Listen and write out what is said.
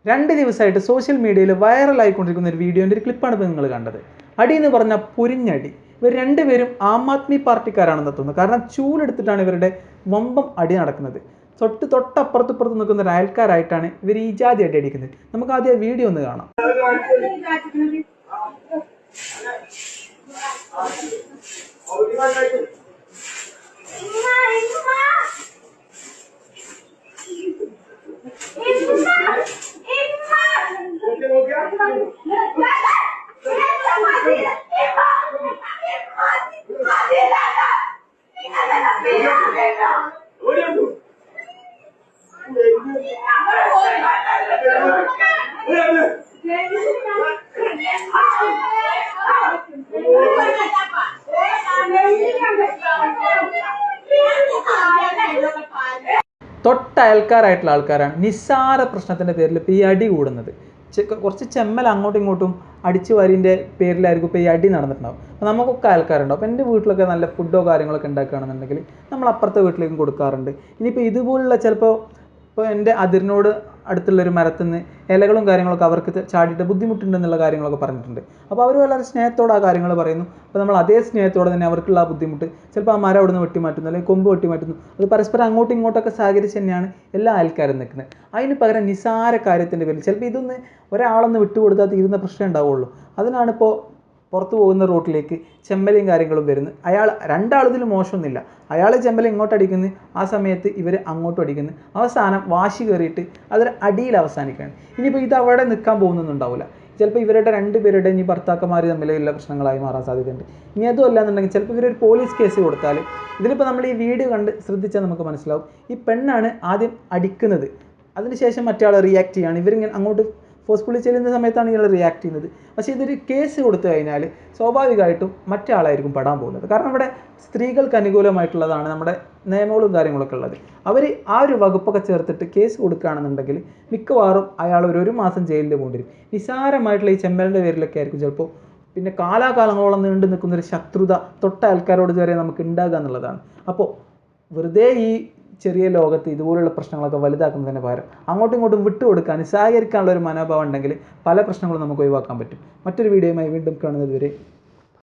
2 ദിവസമായിട്ട് സോഷ്യൽ മീഡിയയിൽ വൈറലായിക്കൊണ്ടിരിക്കുന്ന ഒരു വീഡിയോൻ്റെ ഒരു ക്ലിപ്പാണ് ഇപ്പോൾ നിങ്ങൾ കണ്ടത്. അടി എന്ന് പറഞ്ഞാൽ പുരിഞ്ഞടി. ഇവർ രണ്ടുപേരും ആം ആദ്മി പാർട്ടിക്കാരാണെന്ന് തോന്നുന്നു. കാരണം ചൂലെടുത്തിട്ടാണ് ഇവരുടെ വമ്പം അടി നടക്കുന്നത്. തൊട്ടപ്പുറത്ത് നിൽക്കുന്ന ഒരു അയൽക്കാരായിട്ടാണ് ഇവർ ഈ ജാതി അടി അടിക്കുന്നത്. നമുക്ക് ആദ്യം വീഡിയോ ഒന്ന് കാണാം. തൊട്ടയൽക്കാരായിട്ടുള്ള ആൾക്കാരാണ് നിസ്സാര പ്രശ്നത്തിൻ്റെ പേരിൽ ഇപ്പോൾ ഈ അടി കൂടുന്നത്. കുറച്ച് ചെമ്മൽ അങ്ങോട്ടും ഇങ്ങോട്ടും അടിച്ചു വാരിൻ്റെ പേരിലായിരിക്കും ഇപ്പോൾ ഈ അടി നടന്നിട്ടുണ്ടാവും. അപ്പോൾ നമുക്കൊക്കെ അയൽക്കാരുണ്ടാവും. അപ്പോൾ എൻ്റെ വീട്ടിലൊക്കെ നല്ല ഫുഡോ കാര്യങ്ങളൊക്കെ ഉണ്ടാക്കുകയാണെന്നുണ്ടെങ്കിൽ നമ്മൾ അപ്പുറത്തെ വീട്ടിലേക്കും കൊടുക്കാറുണ്ട്. ഇനിയിപ്പോൾ ഇതുപോലുള്ള ചിലപ്പോൾ ഇപ്പോൾ എൻ്റെ അതിരിനോട് അടുത്തുള്ളൊരു മരത്തിൽ നിന്ന് ഇലകളും കാര്യങ്ങളൊക്കെ അവർക്ക് ചാടിയിട്ട് ബുദ്ധിമുട്ടുണ്ടെന്നുള്ള കാര്യങ്ങളൊക്കെ പറഞ്ഞിട്ടുണ്ട്. അപ്പോൾ അവർ വളരെ സ്നേഹത്തോടെ ആ കാര്യങ്ങൾ പറയുന്നു. അപ്പോൾ നമ്മൾ അതേ സ്നേഹത്തോടെ തന്നെ അവർക്കുള്ള ആ ബുദ്ധിമുട്ട് ചിലപ്പോൾ ആ മരം അവിടെ നിന്ന് വെട്ടിമാറ്റുന്നു, അല്ലെങ്കിൽ കൊമ്പ് വെട്ടിമാറ്റുന്നു. അത് പരസ്പരം അങ്ങോട്ടും ഇങ്ങോട്ടൊക്കെ സഹകരിച്ച് തന്നെയാണ് എല്ലാ ആൾക്കാരും നിൽക്കുന്നത്. അതിന് പകരം നിസാര കാര്യത്തിൻ്റെ പേരിൽ ചിലപ്പോൾ ഇതൊന്ന് ഒരാളൊന്ന് വിട്ടുകൊടുത്താൽ തീരുന്ന പ്രശ്നം ഉണ്ടാവുള്ളൂ. അതിനാണിപ്പോൾ പുറത്തു പോകുന്ന റോട്ടിലേക്ക് ചെമ്പലും കാര്യങ്ങളും വരുന്നത്. രണ്ടാളതിൽ മോശമൊന്നുമില്ല. അയാൾ ചെമ്പല ഇങ്ങോട്ട് അടിക്കുന്നു, ആ സമയത്ത് ഇവർ അങ്ങോട്ടും അടിക്കുന്നു. അവസാനം വാശി കയറിയിട്ട് അതൊരു അടിയിൽ അവസാനിക്കുകയാണ്. ഇനിയിപ്പോൾ ഇത് അവിടെ നിൽക്കാൻ പോകുന്നൊന്നുണ്ടാവില്ല. ചിലപ്പോൾ ഇവരുടെ രണ്ടുപേരുടെ ഇനി ഭർത്താക്കന്മാർ തമ്മിലുള്ള പ്രശ്നങ്ങളായി മാറാൻ സാധ്യതയുണ്ട്. ഇനി അതും അല്ലാന്നുണ്ടെങ്കിൽ ചിലപ്പോൾ ഇവരൊരു പോലീസ് കേസ് കൊടുത്താൽ, ഇതിലിപ്പോൾ നമ്മൾ ഈ വീഡിയോ കണ്ട് ശ്രദ്ധിച്ചാൽ നമുക്ക് മനസ്സിലാവും, ഈ പെണ്ണാണ് ആദ്യം അടിക്കുന്നത്, അതിനുശേഷം മറ്റേ ആൾ റിയാക്ട് ചെയ്യുകയാണ്. ഇവരിങ്ങനെ അങ്ങോട്ട് ഫോഴ്സ്ഫുള്ളി ചെല്ലുന്ന സമയത്താണ് ഇയാൾ റിയാക്ട് ചെയ്യുന്നത്. പക്ഷേ ഇതൊരു കേസ് കൊടുത്തു കഴിഞ്ഞാൽ സ്വാഭാവികമായിട്ടും മറ്റേ ആളായിരിക്കും പെടാൻ പോകുന്നത്. കാരണം ഇവിടെ സ്ത്രീകൾക്ക് അനുകൂലമായിട്ടുള്ളതാണ് നമ്മുടെ നിയമങ്ങളും കാര്യങ്ങളൊക്കെ ഉള്ളത്. അവർ ആ ഒരു വകുപ്പൊക്കെ ചേർത്തിട്ട് കേസ് കൊടുക്കുകയാണെന്നുണ്ടെങ്കിൽ മിക്കവാറും അയാൾ ഒരു മാസം ജയിലിൽ പോകേണ്ടി വരും. നിസാരമായിട്ടുള്ള ഈ ചെമ്മലിൻ്റെ പേരിലൊക്കെ ആയിരിക്കും ചിലപ്പോൾ പിന്നെ കാലാകാലങ്ങളോളം നീണ്ടു നിൽക്കുന്നൊരു ശത്രുത തൊട്ട ആൾക്കാരോട് വരെ നമുക്ക് ഉണ്ടാകുക എന്നുള്ളതാണ്. അപ്പോൾ വെറുതെ ഈ ചെറിയ ലോകത്ത് ഇതുപോലുള്ള പ്രശ്നങ്ങളൊക്കെ വലുതാക്കുന്നതിന് പകരം അങ്ങോട്ടും ഇങ്ങോട്ടും വിട്ടുകൊടുക്കാൻ സഹകരിക്കാനുള്ള ഒരു മനോഭാവം ഉണ്ടെങ്കിൽ പല പ്രശ്നങ്ങളും നമുക്ക് ഒഴിവാക്കാൻ പറ്റും. മറ്റൊരു വീഡിയോയുമായി വീണ്ടും കാണുന്നത് വരെ